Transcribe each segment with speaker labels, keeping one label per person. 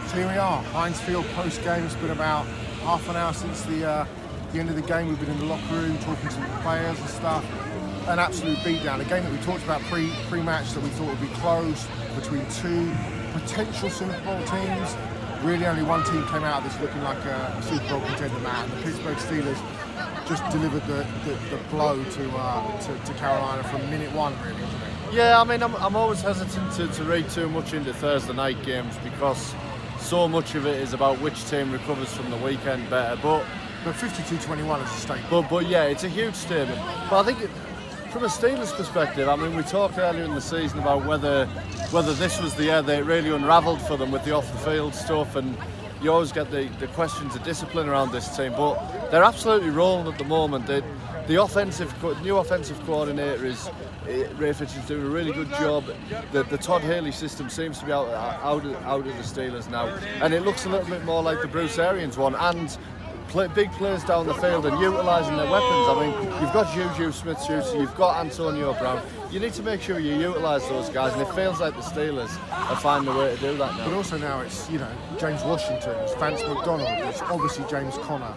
Speaker 1: So here we are, Heinz Field post-game. It's been about half an hour since the end of the game. We've been in the locker room talking to the players and stuff. An absolute beatdown. A game that we talked about pre-match that we thought would be close between two potential Super Bowl teams. Really only one team came out of this looking like a Super Bowl contender, Matt, and the Pittsburgh Steelers just delivered the blow to Carolina from minute one, really, isn't it?
Speaker 2: Yeah, I mean, I'm always hesitant to read too much into Thursday night games because so much of it is about which team recovers from the weekend better. But
Speaker 1: 52-21 is a statement.
Speaker 2: But yeah, it's a huge statement. But I think from a Steelers perspective, I mean, we talked earlier in the season about whether this was the year that it really unravelled for them with the off-the-field stuff, and you always get the questions of discipline around this team. But they're absolutely rolling at the moment. The new offensive coordinator is Ray Fitch is doing a really good job. The Todd Haley system seems to be out of the Steelers now, and it looks a little bit more like the Bruce Arians one. And big plays down the field and utilising their weapons. I mean, you've got Juju Smith-Schuster, you've got Antonio Brown. You need to make sure you utilise those guys, and it feels like the Steelers are finding a way to do that now.
Speaker 1: But also now it's, James Washington, it's Vance McDonald, it's obviously James Conner.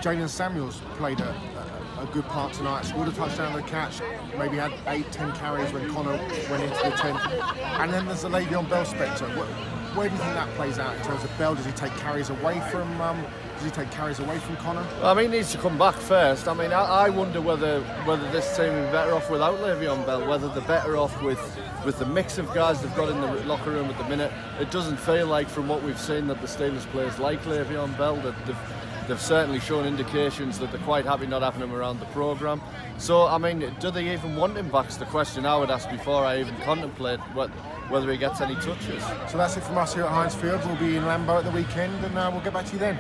Speaker 1: Jalen Samuels played a good part tonight, scored a touchdown and a catch, maybe had 8-10 carries when Conner went into the 10. And then there's the Le'Veon Bell spectre. Where do you think that plays out in terms of Bell? Does he take carries away from Conner?
Speaker 2: I mean, he needs to come back first. I mean, I wonder whether this team would be better off without Le'Veon Bell, whether they're better off with the mix of guys they've got in the locker room at the minute. It doesn't feel like, from what we've seen, that the Steelers players like Le'Veon Bell. That they've certainly shown indications that they're quite happy not having him around the programme. So, I mean, do they even want him back? Is the question I would ask before I even contemplate whether he gets any touches.
Speaker 1: So that's it from us here at Heinz Field. We'll be in Lambeau at the weekend, and we'll get back to you then.